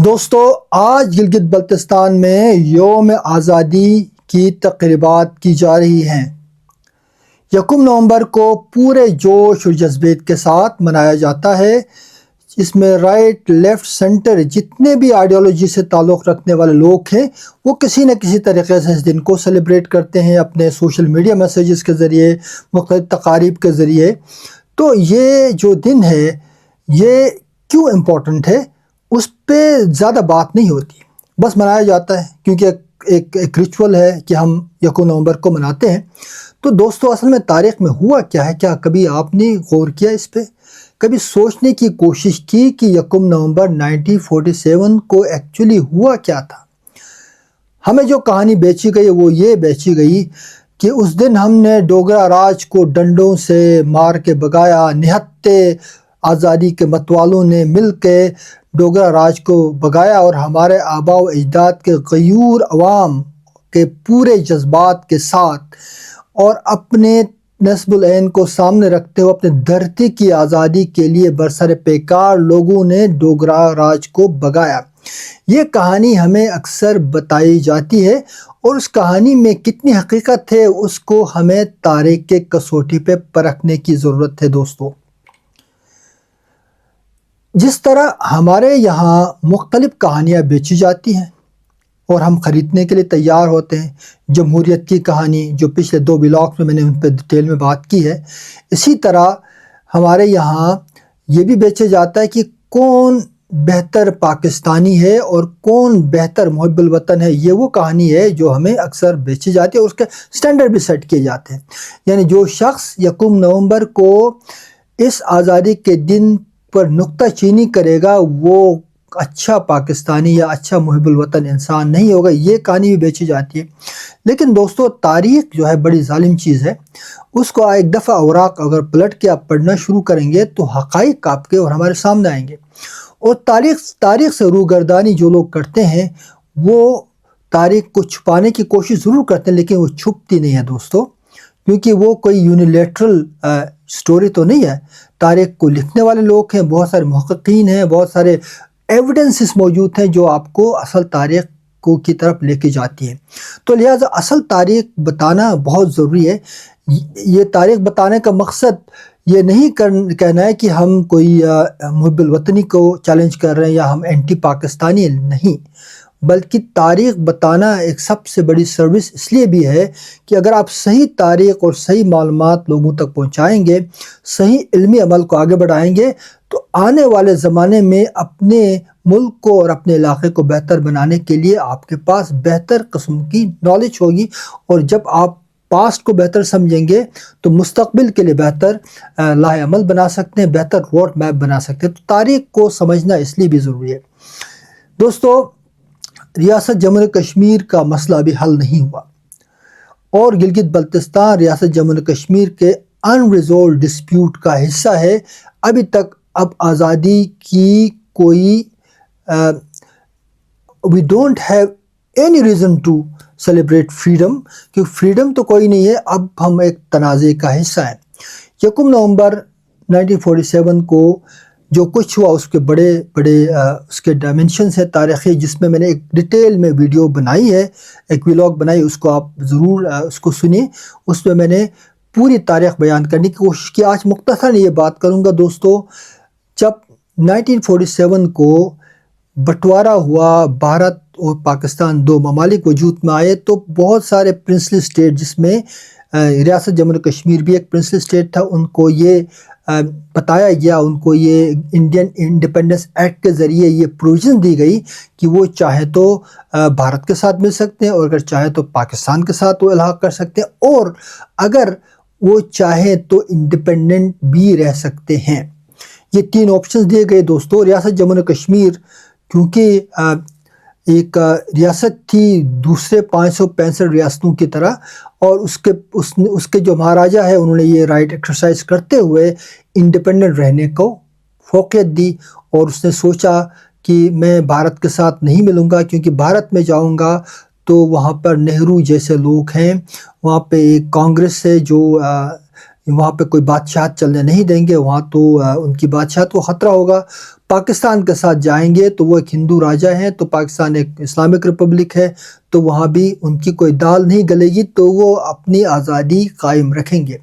دوستو، آج گلگت بلتستان میں یوم آزادی کی تقریبات کی جا رہی ہیں۔ 1 نومبر کو پورے جوش و جذبیت کے ساتھ منایا جاتا ہے۔ اس میں رائٹ، لیفٹ، سینٹر جتنے بھی آئیڈیالوجی سے تعلق رکھنے والے لوگ ہیں وہ کسی نہ کسی طریقے سے اس دن کو سیلیبریٹ کرتے ہیں اپنے سوشل میڈیا میسیجز کے ذریعے، مختلف تقاریب کے ذریعے۔ تو یہ جو دن ہے یہ کیوں امپورٹنٹ ہے اس پہ زیادہ بات نہیں ہوتی، بس منایا جاتا ہے کیونکہ ایک ریچول ہے کہ ہم 1 نومبر کو مناتے ہیں۔ تو دوستو، اصل میں تاریخ میں ہوا کیا ہے؟ کیا کبھی آپ نے غور کیا اس پہ؟ کبھی سوچنے کی کوشش کی کہ 1 نومبر 1947 کو ایکچولی ہوا کیا تھا؟ ہمیں جو کہانی بیچی گئی وہ یہ بیچی گئی کہ اس دن ہم نے ڈوگرا راج کو ڈنڈوں سے مار کے بھگایا، نہتے آزادی کے متوالوں نے مل کے ڈوگرا راج کو بھگایا اور ہمارے آباء و اجداد کے غیور عوام کے پورے جذبات کے ساتھ اور اپنے نسب العین کو سامنے رکھتے ہوئے اپنے دھرتی کی آزادی کے لیے برسر پیکار لوگوں نے ڈوگرا راج کو بھگایا۔ یہ کہانی ہمیں اکثر بتائی جاتی ہے اور اس کہانی میں کتنی حقیقت ہے اس کو ہمیں تاریخ کے کسوٹی پہ پرکھنے کی ضرورت ہے دوستو۔ جس طرح ہمارے یہاں مختلف کہانیاں بیچی جاتی ہیں اور ہم خریدنے کے لیے تیار ہوتے ہیں، جمہوریت کی کہانی جو پچھلے 2 بلاگز میں نے ان پہ ڈیٹیل میں بات کی ہے، اسی طرح ہمارے یہاں یہ بھی بیچا جاتا ہے کہ کون بہتر پاکستانی ہے اور کون بہتر محب الوطن ہے۔ یہ وہ کہانی ہے جو ہمیں اکثر بیچی جاتی ہے اور اس کے سٹینڈرڈ بھی سیٹ کیے جاتے ہیں، یعنی جو شخص 1 نومبر کو اس آزادی کے دن پر نکتہ چینی کرے گا وہ اچھا پاکستانی یا اچھا محب الوطن انسان نہیں ہوگا۔ یہ کہانی بھی بیچی جاتی ہے۔ لیکن دوستو، تاریخ جو ہے بڑی ظالم چیز ہے، اس کو ایک دفعہ اوراق اگر پلٹ کے آپ پڑھنا شروع کریں گے تو حقائق آپ کے اور ہمارے سامنے آئیں گے۔ اور تاریخ سے روگردانی جو لوگ کرتے ہیں وہ تاریخ کو چھپانے کی کوشش ضرور کرتے ہیں، لیکن وہ چھپتی نہیں ہے دوستو، کیونکہ وہ کوئی یونیلیٹرل سٹوری تو نہیں ہے۔ تاریخ کو لکھنے والے لوگ ہیں، بہت سارے محققین ہیں، بہت سارے ایویڈنسز موجود ہیں جو آپ کو اصل تاریخ کی طرف لے کے جاتی ہیں۔ تو لہٰذا اصل تاریخ بتانا بہت ضروری ہے۔ یہ تاریخ بتانے کا مقصد یہ نہیں کہنا ہے کہ ہم کوئی محب الوطنی کو چیلنج کر رہے ہیں یا ہم اینٹی پاکستانی نہیں، بلکہ تاریخ بتانا ایک سب سے بڑی سروس اس لیے بھی ہے کہ اگر آپ صحیح تاریخ اور صحیح معلومات لوگوں تک پہنچائیں گے، صحیح علمی عمل کو آگے بڑھائیں گے، تو آنے والے زمانے میں اپنے ملک کو اور اپنے علاقے کو بہتر بنانے کے لیے آپ کے پاس بہتر قسم کی نالج ہوگی، اور جب آپ پاسٹ کو بہتر سمجھیں گے تو مستقبل کے لیے بہتر لاہ عمل بنا سکتے ہیں، بہتر روڈ میپ بنا سکتے ہیں۔ تو تاریخ کو سمجھنا اس لیے بھی ضروری ہے دوستو۔ ریاست جموں کشمیر کا مسئلہ ابھی حل نہیں ہوا اور گلگت بلتستان ریاست جموں کشمیر کے انریزولوڈ ڈسپیوٹ کا حصہ ہے۔ ابھی تک اب آزادی کی کوئی we don't have any reason to celebrate freedom, کیونکہ فریڈم تو کوئی نہیں ہے، اب ہم ایک تنازع کا حصہ ہیں۔ 1 نومبر 1947 کو جو کچھ ہوا اس کے بڑے اس کے ڈائمنشنز ہیں تاریخی، جس میں نے ایک ڈیٹیل میں ویڈیو بنائی ہے، ایک ولاگ بنائی، اس کو آپ ضرور اس کو سنیں۔ اس میں نے پوری تاریخ بیان کرنے کی کوشش کی۔ آج مختصراً یہ بات کروں گا دوستو، جب 1947 کو بٹوارا ہوا، بھارت اور پاکستان 2 ممالک وجود میں آئے، تو بہت سارے پرنسلی اسٹیٹ، جس میں ریاست جموں کشمیر بھی ایک پرنسلی اسٹیٹ تھا، ان کو یہ بتایا گیا، ان کو یہ انڈین انڈیپینڈنس ایکٹ کے ذریعے یہ پروویژن دی گئی کہ وہ چاہے تو بھارت کے ساتھ مل سکتے ہیں، اور اگر چاہے تو پاکستان کے ساتھ وہ الحاق کر سکتے ہیں، اور اگر وہ چاہیں تو انڈیپینڈنٹ بھی رہ سکتے ہیں۔ یہ 3 آپشنز دیے گئے دوستو۔ ریاست جموں کشمیر کیونکہ ایک ریاست تھی دوسرے 565 ریاستوں کی طرح، اور اس کے جو مہاراجا ہے انہوں نے یہ رائٹ ایکسرسائز کرتے ہوئے انڈیپینڈنٹ رہنے کو فوقیت دی، اور اس نے سوچا کہ میں بھارت کے ساتھ نہیں ملوں گا، کیونکہ بھارت میں جاؤں گا تو وہاں پر نہرو جیسے لوگ ہیں، وہاں پہ ایک کانگریس ہے جو وہاں پہ کوئی بادشاہت چلنے نہیں دیں گے، وہاں تو ان کی بادشاہت کو خطرہ ہوگا۔ پاکستان کے ساتھ جائیں گے تو وہ ایک ہندو راجہ ہیں، تو پاکستان ایک اسلامک ریپبلک ہے، تو وہاں بھی ان کی کوئی دال نہیں گلے گی، تو وہ اپنی آزادی قائم رکھیں گے۔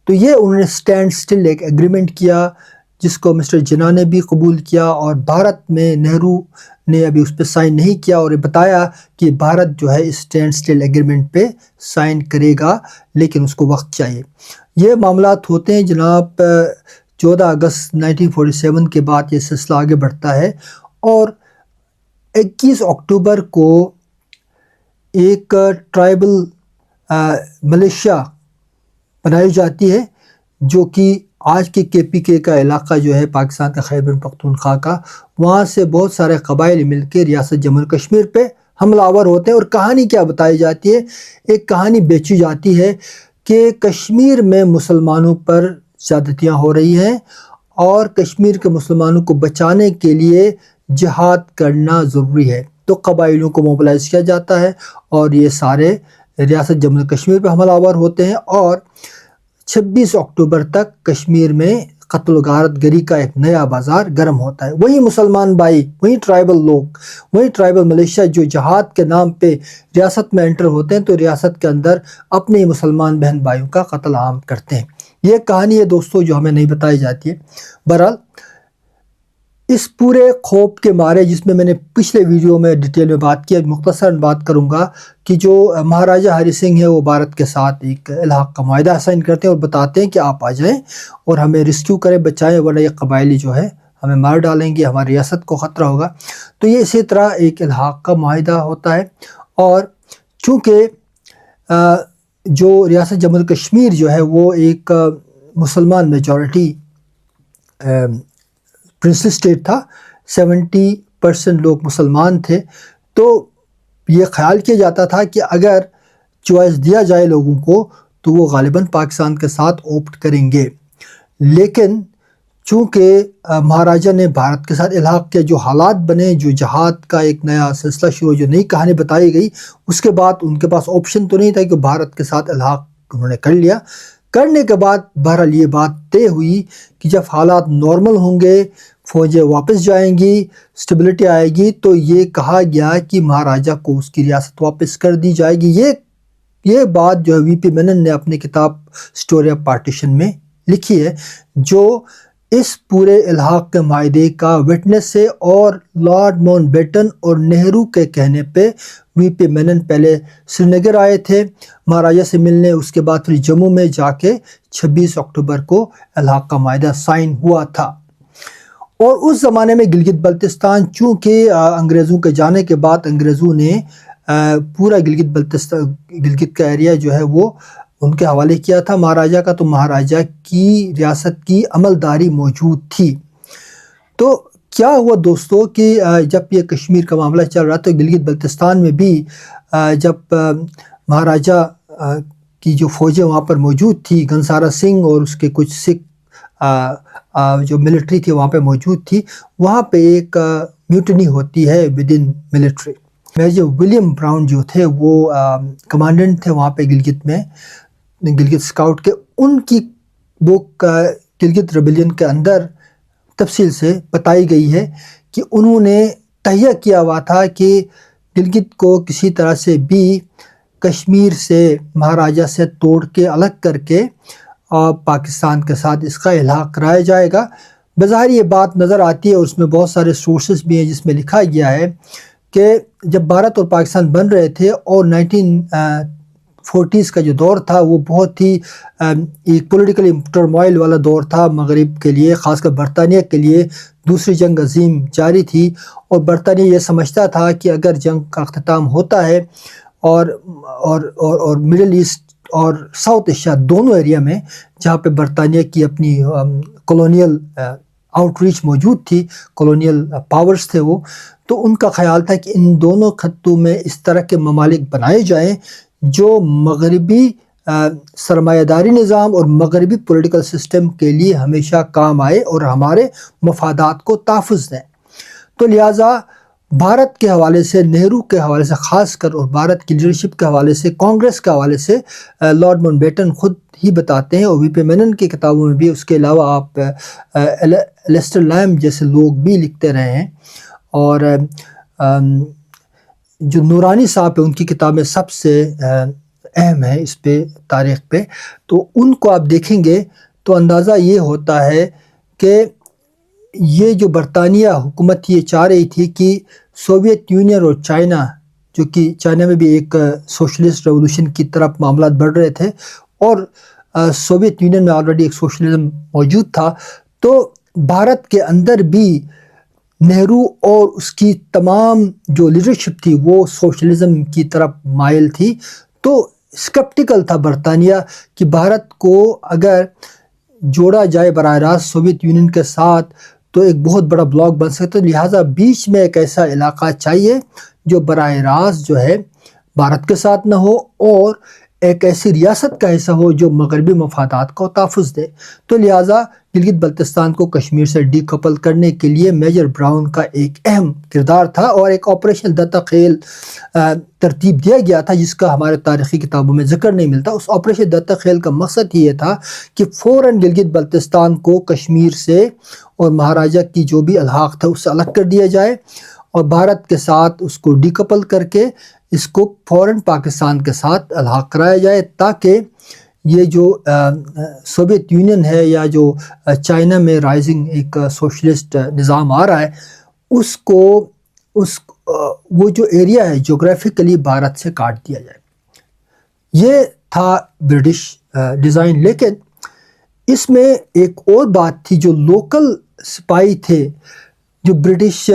تو یہ انہوں نے اسٹینڈ اسٹل ایک ایگریمنٹ کیا، جس کو مسٹر جناح نے بھی قبول کیا، اور بھارت میں نہرو نے ابھی اس پہ سائن نہیں کیا، اور یہ بتایا کہ بھارت جو ہے اسٹینڈ اسٹل ایگریمنٹ پہ سائن کرے گا، لیکن اس کو وقت چاہیے۔ یہ معاملات ہوتے ہیں جناب 14 اگست 1947 کے بعد یہ سلسلہ آگے بڑھتا ہے، اور 21 اکتوبر کو ایک ٹرائبل ملیشیا بنائی جاتی ہے، جو کہ آج کے KPK کا علاقہ جو ہے پاکستان کا خیبر پختونخوا کا، وہاں سے بہت سارے قبائل مل کے ریاست جموں کشمیر پہ حملہ آور ہوتے ہیں۔ اور کہانی کیا بتائی جاتی ہے؟ ایک کہانی بیچی جاتی ہے کہ کشمیر میں مسلمانوں پر زیادتیاں ہو رہی ہیں، اور کشمیر کے مسلمانوں کو بچانے کے لیے جہاد کرنا ضروری ہے، تو قبائلوں کو موبلائز کیا جاتا ہے، اور یہ سارے ریاست جموں کشمیر پہ حملہ آور ہوتے ہیں، اور 26 اکتوبر تک کشمیر میں قتل و غارت گری کا ایک نیا بازار گرم ہوتا ہے۔ وہی مسلمان بھائی، وہی ٹرائبل لوگ، وہی ٹرائبل ملیشیا جو جہاد کے نام پہ ریاست میں انٹر ہوتے ہیں، تو ریاست کے اندر اپنے مسلمان بہن بھائیوں کا قتل عام کرتے ہیں۔ یہ کہانی ہے دوستو جو ہمیں نہیں بتائی جاتی ہے۔ بہرحال اس پورے خوف کے مارے، جس میں نے پچھلے ویڈیو میں ڈیٹیل میں بات کی، مختصراً بات کروں گا کہ جو مہاراجہ ہری سنگھ ہے وہ بھارت کے ساتھ ایک الحاق کا معاہدہ سائن کرتے ہیں، اور بتاتے ہیں کہ آپ آ جائیں اور ہمیں ریسکیو کریں، بچائیں، ورنہ یہ قبائلی جو ہے ہمیں مار ڈالیں گے، ہماری ریاست کو خطرہ ہوگا۔ تو یہ اسی طرح ایک الحاق کا معاہدہ ہوتا ہے، اور چونکہ جو ریاست جموں کشمیر جو ہے وہ ایک مسلمان میجورٹی پرنسلی اسٹیٹ تھا، 70% لوگ مسلمان تھے، تو یہ خیال کیا جاتا تھا کہ اگر چوائس دیا جائے لوگوں کو تو وہ غالباً پاکستان کے ساتھ اوپٹ کریں گے۔ لیکن چونکہ مہاراجہ نے بھارت کے ساتھ الحاق کے جو حالات بنے، جو جہاد کا ایک نیا سلسلہ شروع، جو نئی کہانی بتائی گئی، اس کے بعد ان کے پاس آپشن تو نہیں تھا کہ بھارت کے ساتھ الحاق انہوں نے کر لیا۔ کرنے کے بعد بہرحال یہ بات طے ہوئی کہ جب حالات نارمل ہوں گے، فوجیں واپس جائیں گی، سٹیبلٹی آئے گی، تو یہ کہا گیا کہ مہاراجہ کو اس کی ریاست واپس کر دی جائے گی۔ یہ بات جو ہے VP مینن نے اپنی کتاب سٹوری آف پارٹیشن میں لکھی ہے، جو اس پورے الحاق کے معاہدے کا وٹنس ہے، اور لارڈ ماؤنٹ بیٹن اور نہرو کے کہنے پہ VP مینن پہلے سری نگر آئے تھے مہاراجہ سے ملنے، اس کے بعد پھر جموں میں جا کے 26 اکتوبر کو الحاق کا معاہدہ سائن ہوا تھا۔ اور اس زمانے میں گلگت بلتستان، چونکہ انگریزوں کے جانے کے بعد انگریزوں نے پورا گلگت کا ایریا جو ہے وہ ان کے حوالے کیا تھا مہاراجہ کا، تو مہاراجہ کی ریاست کی عملداری موجود تھی۔ تو کیا ہوا دوستو کہ جب یہ کشمیر کا معاملہ چل رہا تو گلگت بلتستان میں بھی جب مہاراجہ کی جو فوجیں وہاں پر موجود تھی، گھنسارا سنگھ اور اس کے کچھ سکھ جو ملٹری تھی وہاں پہ موجود تھی، وہاں پہ ایک میوٹنی ہوتی ہے with in military. Major William Brown جو تھے وہ کمانڈنٹ تھے وہاں پہ گلگت میں، گلگت سکاؤٹ کے۔ ان کی بک گلگت ریبیلین کے اندر تفصیل سے بتائی گئی ہے کہ انہوں نے تہیہ کیا ہوا تھا کہ گلگت کو کسی طرح سے بھی کشمیر سے مہاراجہ سے توڑ کے الگ کر کے پاکستان کے ساتھ اس کا الحاق کرایا جائے گا۔ بظاہر یہ بات نظر آتی ہے، اور اس میں بہت سارے سورسز بھی ہیں جس میں لکھا گیا ہے کہ جب بھارت اور پاکستان بن رہے تھے اور 1940s کا جو دور تھا وہ بہت ہی ایک پولیٹیکلی ٹرموائل والا دور تھا مغرب کے لیے، خاص کر برطانیہ کے لیے۔ دوسری جنگ عظیم جاری تھی، اور برطانیہ یہ سمجھتا تھا کہ اگر جنگ کا اختتام ہوتا ہے اور مڈل ایسٹ اور ساؤتھ ایشیا دونوں ایریا میں جہاں پہ برطانیہ کی اپنی کولونیل آؤٹ ریچ موجود تھی، کولونیل پاورز تھے وہ، تو ان کا خیال تھا کہ ان دونوں خطوں میں اس طرح کے ممالک بنائے جائیں جو مغربی سرمایہ داری نظام اور مغربی پولیٹیکل سسٹم کے لیے ہمیشہ کام آئے اور ہمارے مفادات کو تحفظ دیں۔ تو لہٰذا بھارت کے حوالے سے، نہرو کے حوالے سے خاص کر، اور بھارت کی لیڈرشپ کے حوالے سے، کانگریس کے حوالے سے لارڈ ماؤنٹ بیٹن خود ہی بتاتے ہیں، اور وی پی مینن کی کتابوں میں بھی، اس کے علاوہ آپ لیسٹر لیم جیسے لوگ بھی لکھتے رہے ہیں، اور جو نورانی صاحب ہیں ان کی کتابیں سب سے اہم ہیں اس پہ، تاریخ پہ، تو ان کو آپ دیکھیں گے تو اندازہ یہ ہوتا ہے کہ یہ جو برطانیہ حکومت یہ چاہ رہی تھی کہ سوویت یونین اور چائنا، جو کہ چائنا میں بھی ایک سوشلسٹ ریولوشن کی طرف معاملات بڑھ رہے تھے، اور سوویت یونین میں آلریڈی ایک سوشلزم موجود تھا، تو بھارت کے اندر بھی نہرو اور اس کی تمام جو لیڈرشپ تھی وہ سوشلزم کی طرف مائل تھی، تو اسکپٹیکل تھا برطانیہ کہ بھارت کو اگر جوڑا جائے براہ راست سوویت یونین کے ساتھ تو ایک بہت بڑا بلاک بن سکتا ہے، لہٰذا بیچ میں ایک ایسا علاقہ چاہیے جو براہ راست جو ہے بھارت کے ساتھ نہ ہو، اور ایک ایسی ریاست کا حصہ ہو جو مغربی مفادات کو تحفظ دے۔ تو لہٰذا گلگت بلتستان کو کشمیر سے ڈی کپل کرنے کے لیے میجر براؤن کا ایک اہم کردار تھا، اور ایک آپریشن دتا خیل ترتیب دیا گیا تھا جس کا ہمارے تاریخی کتابوں میں ذکر نہیں ملتا۔ اس آپریشن دتا خیل کا مقصد یہ تھا کہ فوراً گلگت بلتستان کو کشمیر سے اور مہاراجہ کی جو بھی الحاق تھا اس سے الگ کر دیا جائے، اور بھارت کے ساتھ اس کو ڈی کپل کر کے اس کو فوراً پاکستان کے ساتھ الحاق کرایا جائے، تاکہ یہ جو سوویت یونین ہے یا جو چائنا میں رائزنگ ایک سوشلسٹ نظام آ رہا ہے اس کو وہ جو ایریا ہے جغرافیکلی بھارت سے کاٹ دیا جائے۔ یہ تھا برٹش ڈیزائن، لیکن اس میں ایک اور بات تھی، جو لوکل سپاہی تھے جو برٹش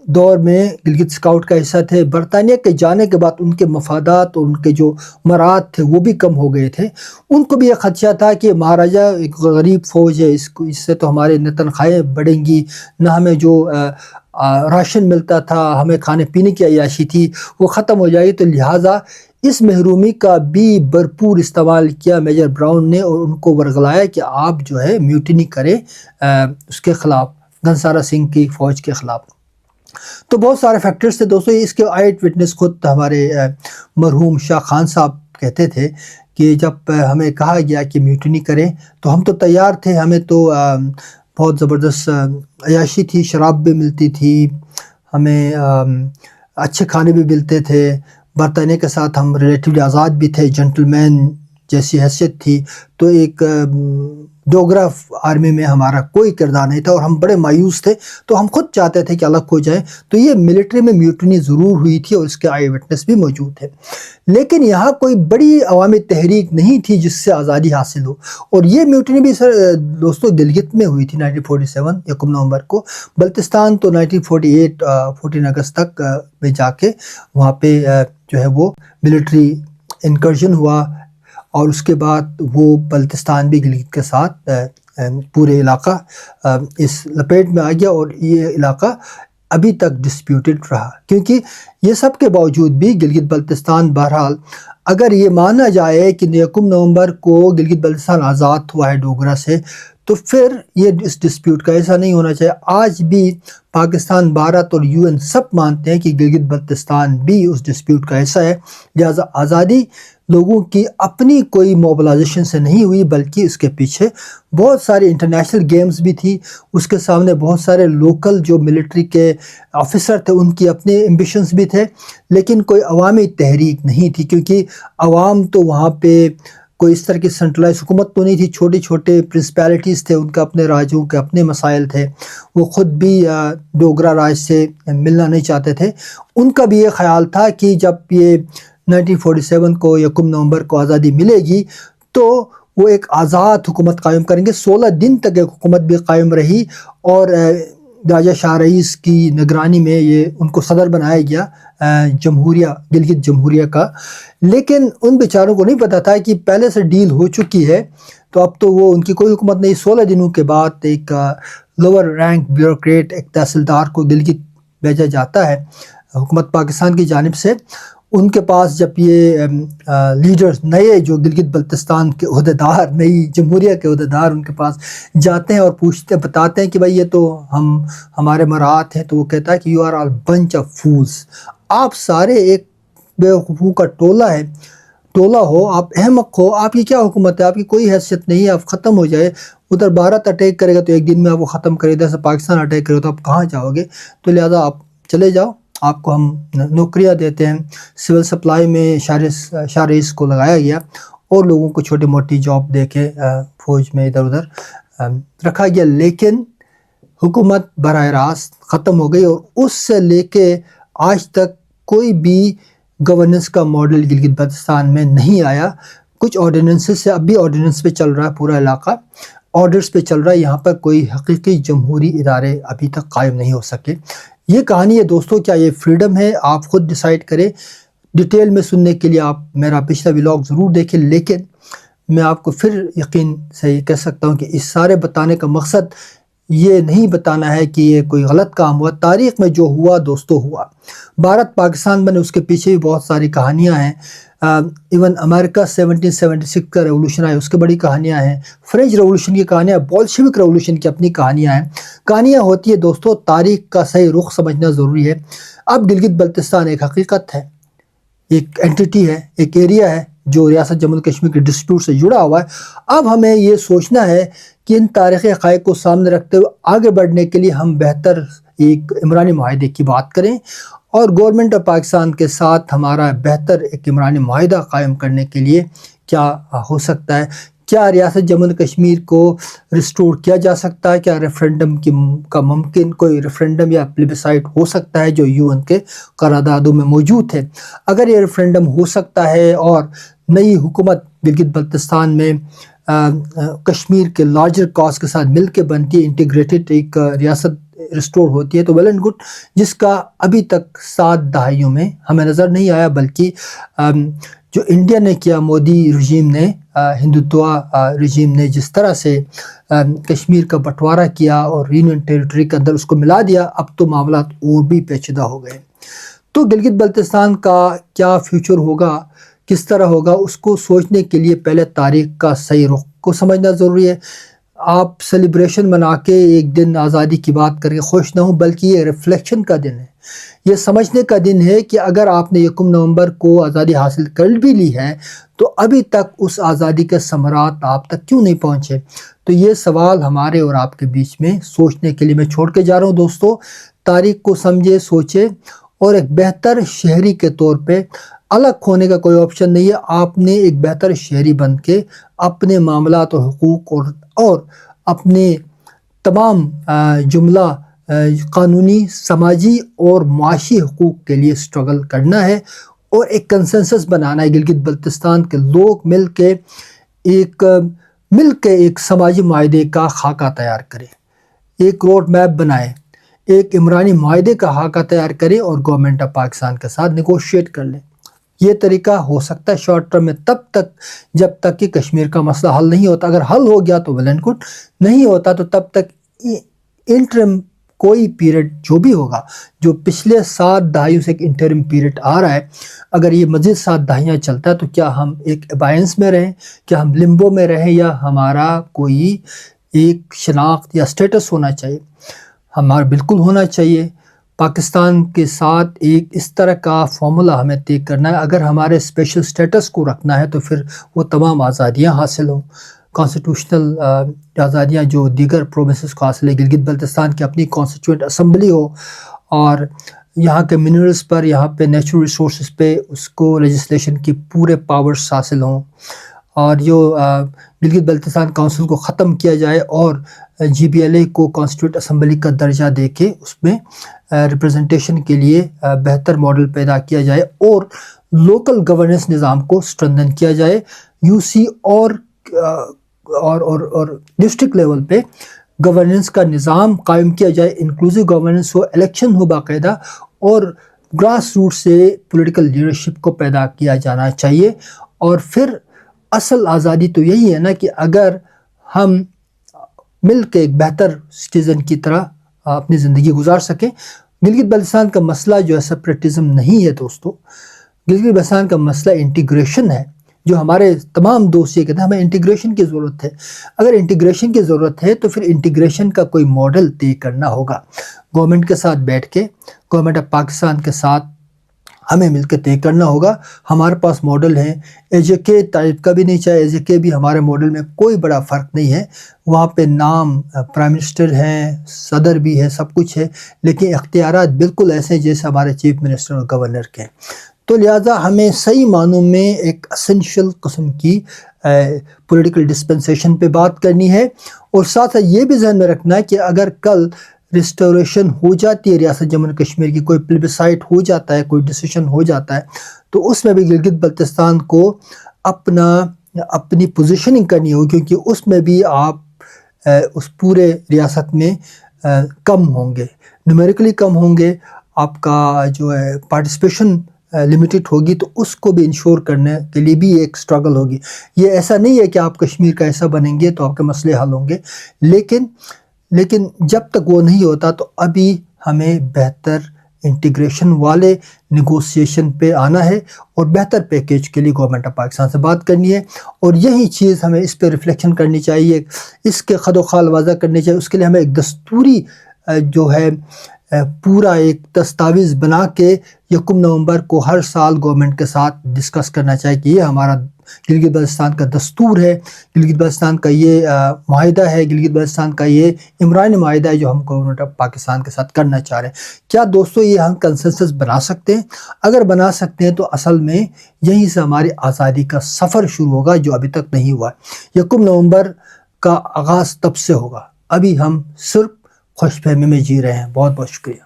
دور میں گلگت اسکاؤٹ کا حصہ تھے، برطانیہ کے جانے کے بعد ان کے مفادات اور ان کے جو مراد تھے وہ بھی کم ہو گئے تھے۔ ان کو بھی یہ خدشہ تھا کہ مہاراجہ ایک غریب فوج ہے، اس سے تو ہمارے نہ تنخواہیں بڑھیں گی، نہ ہمیں جو راشن ملتا تھا، ہمیں کھانے پینے کی عیاشی تھی وہ ختم ہو جائے گی، تو لہٰذا اس محرومی کا بھی بھرپور استعمال کیا میجر براؤن نے، اور ان کو ورگلایا کہ آپ جو ہے میوٹنی کریں اس کے خلاف، گھنسارا سنگھ کی فوج کے خلاف۔ تو بہت سارے فیکٹرز تھے دوستو۔ اس کے آئٹ وٹنس خود ہمارے مرحوم شاہ خان صاحب کہتے تھے کہ جب ہمیں کہا گیا کہ میوٹنی کریں تو ہم تو تیار تھے، ہمیں تو بہت زبردست عیاشی تھی، شراب بھی ملتی تھی، ہمیں اچھے کھانے بھی ملتے تھے، برطانیہ کے ساتھ ہم ریلیٹیولی آزاد بھی تھے، جنٹل مین جیسی حیثیت تھی، تو ایک ڈوگرا آرمی میں ہمارا کوئی کردار نہیں تھا، اور ہم بڑے مایوس تھے، تو ہم خود چاہتے تھے کہ الگ ہو جائیں۔ تو یہ ملٹری میں میوٹنی ضرور ہوئی تھی، اور اس کے آئی وٹنس بھی موجود تھے، لیکن یہاں کوئی بڑی عوامی تحریک نہیں تھی جس سے آزادی حاصل ہو۔ اور یہ میوٹنی بھی دوستو گلگت میں ہوئی تھی 1947 یکم نومبر کو، بلتستان تو 1948 14 اگست تک میں جا کے وہاں پہ جو ہے وہ ملٹری انکرجن ہوا، اور اس کے بعد وہ بلتستان بھی گلگت کے ساتھ پورے علاقہ اس لپیٹ میں آ گیا، اور یہ علاقہ ابھی تک ڈسپیوٹڈ رہا، کیونکہ یہ سب کے باوجود بھی گلگت بلتستان بہرحال اگر یہ مانا جائے کہ یکم نومبر کو گلگت بلتستان آزاد ہوا ہے ڈوگرا سے، تو پھر یہ اس ڈسپیوٹ کا ایسا نہیں ہونا چاہیے۔ آج بھی پاکستان، بھارت اور UN سب مانتے ہیں کہ گلگت بلتستان بھی اس ڈسپیوٹ کا حصہ ہے، لہٰذا آزادی لوگوں کی اپنی کوئی موبلائزیشن سے نہیں ہوئی، بلکہ اس کے پیچھے بہت سارے انٹرنیشنل گیمز بھی تھی، اس کے سامنے بہت سارے لوکل جو ملٹری کے آفیسر تھے ان کی اپنے ایمبیشنز بھی تھے، لیکن کوئی عوامی تحریک نہیں تھی، کیونکہ عوام تو وہاں پہ کوئی اس طرح کی سینٹرلائز حکومت تو نہیں تھی، چھوٹے چھوٹے پرنسپیلٹیز تھے، ان کا اپنے راجوں کے اپنے مسائل تھے، وہ خود بھی ڈوگرا راج سے ملنا نہیں چاہتے تھے۔ ان کا بھی یہ خیال تھا کہ جب یہ 1947 کو یکم نومبر کو آزادی ملے گی تو وہ ایک آزاد حکومت قائم کریں گے۔ 16 دن تک ایک حکومت بھی قائم رہی، اور راجہ شاہ رئیس کی نگرانی میں یہ ان کو صدر بنایا گیا جمہوریہ، گلگت جمہوریہ کا۔ لیکن ان بیچاروں کو نہیں پتہ تھا کہ پہلے سے ڈیل ہو چکی ہے، تو اب تو وہ ان کی کوئی حکومت نہیں۔ 16 دنوں کے بعد ایک لوور رینک بیوروکریٹ، ایک تحصیلدار کو گلگت بھیجا جاتا ہے حکومت پاکستان کی جانب سے۔ ان کے پاس جب یہ لیڈرز نئے جو گلگت بلتستان کے عہدیدار، نئی جمہوریہ کے عہدیدار ان کے پاس جاتے ہیں اور پوچھتے بتاتے ہیں کہ بھائی یہ تو ہمارے مراعات ہیں، تو وہ کہتا ہے کہ you are all bunch of fools, آپ سارے ایک بیوقوفوں کا ٹولہ ہو، آپ احمق ہو، آپ کی کیا حکومت ہے، آپ کی کوئی حیثیت نہیں ہے، آپ ختم ہو جائے۔ ادھر بھارت اٹیک کرے گا تو ایک دن میں آپ کو ختم کرے گا، سے پاکستان اٹیک کرے گا تو آپ کہاں جاؤ گے؟ تو لہٰذا آپ چلے جاؤ، آپ کو ہم نوکریاں دیتے ہیں۔ سول سپلائی میں شارس کو لگایا گیا اور لوگوں کو چھوٹی موٹی جاب دے کے فوج میں ادھر ادھر رکھا گیا، لیکن حکومت براہ راست ختم ہو گئی، اور اس سے لے کے آج تک کوئی بھی گورننس کا ماڈل گلگت بلتستان میں نہیں آیا۔ کچھ آرڈیننسز سے اب بھی آرڈیننس پہ چل رہا ہے، پورا علاقہ آرڈرز پہ چل رہا ہے، یہاں پر کوئی حقیقی جمہوری ادارے ابھی تک قائم نہیں ہو سکے۔ یہ کہانی ہے دوستو، کیا یہ فریڈم ہے؟ آپ خود ڈیسائیڈ کریں۔ ڈیٹیل میں سننے کے لیے آپ میرا پچھلا ولاگ ضرور دیکھیں، لیکن میں آپ کو پھر یقین سے یہ کہہ سکتا ہوں کہ اس سارے بتانے کا مقصد یہ نہیں بتانا ہے کہ یہ کوئی غلط کام ہوا۔ تاریخ میں جو ہوا دوستو ہوا، بھارت پاکستان بنے اس کے پیچھے بھی بہت ساری کہانیاں ہیں۔ ایون امریکہ 1776 کا ریولوشن آیا، اس کے بڑی کہانیاں ہیں۔ فرینچ ریولوشن کی کہانیاں، بولشوک ریولوشن کی اپنی کہانیاں ہیں۔ کہانیاں ہوتی ہے دوستو، تاریخ کا صحیح رخ سمجھنا ضروری ہے۔ اب گلگت بلتستان ایک حقیقت ہے، ایک اینٹیٹی ہے، ایک ایریا ہے جو ریاست جموں کشمیر کے ڈسپیوٹ سے جڑا ہوا ہے۔ اب ہمیں یہ سوچنا ہے کہ ان تاریخی حقائق کو سامنے رکھتے ہوئے آگے بڑھنے کے لیے ہم بہتر ایک عمرانی معاہدے کی بات کریں، اور گورنمنٹ آف پاکستان کے ساتھ ہمارا بہتر ایک عمرانی معاہدہ قائم کرنے کے لیے کیا ہو سکتا ہے۔ کیا ریاست جموں کشمیر کو ریسٹور کیا جا سکتا ہے؟ کیا ریفرینڈم کا ممکن کوئی ریفرینڈم یا پلیبسائٹ ہو سکتا ہے جو UN کے قراردادوں میں موجود ہے؟ اگر یہ ریفرینڈم ہو سکتا ہے اور نئی حکومت گلگت بلتستان میں کشمیر کے لارجر کاز کے ساتھ مل کے بنتی ہے، انٹیگریٹڈ ایک ریاست ریسٹور ہوتی ہے، تو ویل اینڈ گڈ، جس کا ابھی تک 7 دہائیوں میں ہمیں نظر نہیں آیا۔ بلکہ جو انڈیا نے کیا، مودی رژیم نے، ہندوتوا رژیم نے جس طرح سے کشمیر کا بٹوارہ کیا اور یونین ٹیریٹری کے اندر اس کو ملا دیا، اب تو معاملات اور بھی پیچیدہ ہو گئے۔ تو گلگت بلتستان کا کیا فیوچر ہوگا، کس طرح ہوگا، اس کو سوچنے کے لیے پہلے تاریخ کا صحیح رخ کو سمجھنا ضروری ہے۔ آپ سیلیبریشن منا کے ایک دن آزادی کی بات کر کے خوش نہ ہوں، بلکہ یہ ریفلیکشن کا دن ہے، یہ سمجھنے کا دن ہے کہ اگر آپ نے 1 نومبر کو آزادی حاصل کر بھی لی ہے تو ابھی تک اس آزادی کے ثمرات آپ تک کیوں نہیں پہنچے۔ تو یہ سوال ہمارے اور آپ کے بیچ میں سوچنے کے لیے میں چھوڑ کے جا رہا ہوں دوستو۔ تاریخ کو سمجھے، سوچے، اور ایک بہتر شہری کے طور پہ الگ ہونے کا کوئی آپشن نہیں ہے۔ آپ نے ایک بہتر شہری بن کے اپنے معاملات اور حقوق اور اپنے تمام جملہ قانونی، سماجی اور معاشی حقوق کے لیے سٹرگل کرنا ہے، اور ایک کنسنسس بنانا ہے۔ گلگت بلتستان کے لوگ مل کے ایک سماجی معاہدے کا خاکہ تیار کریں، ایک روڈ میپ بنائیں، ایک عمرانی معاہدے کا خاکہ تیار کریں اور گورنمنٹ آف پاکستان کے ساتھ نیگوشیٹ کر لیں۔ یہ طریقہ ہو سکتا ہے شارٹ ٹرم میں، تب تک جب تک کہ کشمیر کا مسئلہ حل نہیں ہوتا۔ اگر حل ہو گیا تو ویل اینڈ گڈ، نہیں ہوتا تو تب تک انٹرم کوئی پیریڈ جو بھی ہوگا، جو پچھلے 7 دہائیوں سے ایک انٹرم پیریڈ آ رہا ہے، اگر یہ مزید 7 دہائیاں چلتا ہے تو کیا ہم ایک ابائنس میں رہیں، کیا ہم لمبو میں رہیں، یا ہمارا کوئی ایک شناخت یا سٹیٹس ہونا چاہیے؟ ہمارا بالکل ہونا چاہیے۔ پاکستان کے ساتھ ایک اس طرح کا فارمولہ ہمیں طے کرنا ہے۔ اگر ہمارے اسپیشل سٹیٹس کو رکھنا ہے تو پھر وہ تمام آزادیاں حاصل ہوں، کانسٹیٹیوشنل آزادیاں جو دیگر پروونسز کو حاصل ہے، گلگت بلتستان کی اپنی کانسٹیٹیوئنٹ اسمبلی ہو، اور یہاں کے منرلز پر، یہاں پہ نیچرل ریسورسز پہ اس کو لیجسلیشن کی پورے پاورز حاصل ہوں، اور جو گلگت بلتستان کونسل کو ختم کیا جائے اور GBLA کو کانسٹیٹیوٹ اسمبلی کا درجہ دے کے اس میں ریپرزنٹیشن کے لیے بہتر ماڈل پیدا کیا جائے، اور لوکل گورننس نظام کو سٹرنگن کیا جائے۔ UC اور ڈسٹرکٹ لیول پہ گورننس کا نظام قائم کیا جائے، انکلوسیو گورننس ہو، الیکشن ہو باقاعدہ، اور گراس روٹ سے پولیٹیکل لیڈرشپ کو پیدا کیا جانا چاہیے۔ اور پھر اصل آزادی تو یہی ہے نا کہ اگر ہم مل کے ایک بہتر سٹیزن کی طرح اپنی زندگی گزار سکیں۔ گلگت بلتستان کا مسئلہ جو ہے سپریٹزم نہیں ہے دوستو، گلگت بلتستان کا مسئلہ انٹیگریشن ہے، جو ہمارے تمام دوست یہ کہتے ہیں ہمیں انٹیگریشن کی ضرورت ہے۔ اگر انٹیگریشن کی ضرورت ہے تو پھر انٹیگریشن کا کوئی ماڈل طے کرنا ہوگا، گورنمنٹ کے ساتھ بیٹھ کے، گورنمنٹ آف پاکستان کے ساتھ ہمیں مل کے طے کرنا ہوگا۔ ہمارے پاس ماڈل ہیں، اے جے کے ٹائپ کا بھی نہیں چاہے، اے جے کے بھی ہمارے ماڈل میں کوئی بڑا فرق نہیں ہے، وہاں پہ نام پرائم منسٹر ہیں، صدر بھی ہے، سب کچھ ہے، لیکن اختیارات بالکل ایسے ہیں جیسے ہمارے چیف منسٹر اور گورنر کے ہیں۔ تو لہٰذا ہمیں صحیح معنوں میں ایک اسینشل قسم کی پولیٹیکل ڈسپنسیشن پہ بات کرنی ہے، اور ساتھ ساتھ یہ بھی ذہن میں رکھنا ہے کہ اگر کل ریسٹوریشن ہو جاتی ہے ریاست جموں کشمیر کی، کوئی پلبسائٹ ہو جاتا ہے، کوئی ڈیسیشن ہو جاتا ہے، تو اس میں بھی گلگت بلتستان کو اپنی پوزیشننگ کرنی ہوگی، کیونکہ اس میں بھی آپ اس پورے ریاست میں کم ہوں گے، نیومیریکلی کم ہوں گے، آپ کا جو ہے پارٹیسپیشن لمیٹڈ ہوگی، تو اس کو بھی انشور کرنے کے لیے بھی ایک سٹرگل ہوگی۔ یہ ایسا نہیں ہے کہ آپ کشمیر کا ایسا بنیں گے تو آپ کے مسئلے حل ہوں گے، لیکن جب تک وہ نہیں ہوتا تو ابھی ہمیں بہتر انٹیگریشن والے نیگوسیشن پہ آنا ہے، اور بہتر پیکیج کے لیے گورنمنٹ آف پاکستان سے بات کرنی ہے، اور یہی چیز ہمیں اس پہ ریفلیکشن کرنی چاہیے، اس کے خد و خال وضع کرنی چاہیے۔ اس کے لیے ہمیں ایک دستوری جو ہے پورا ایک دستاویز بنا کے 1 نومبر کو ہر سال گورنمنٹ کے ساتھ ڈسکس کرنا چاہیے کہ یہ ہمارا گلگت بلتستان کا دستور ہے، گلگت بلتستان کا یہ معاہدہ ہے، گلگت بلتستان کا یہ عمرانی معاہدہ ہے جو ہم گورنمنٹ آف پاکستان کے ساتھ کرنا چاہ رہے ہیں۔ کیا دوستو یہ ہم کنسنسس بنا سکتے ہیں؟ اگر بنا سکتے ہیں تو اصل میں یہیں سے ہماری آزادی کا سفر شروع ہوگا، جو ابھی تک نہیں ہوا ہے۔ 1 نومبر کا آغاز تب سے ہوگا، ابھی ہم صرف خوش فہمی میں جی رہے ہیں۔ بہت بہت شکریہ۔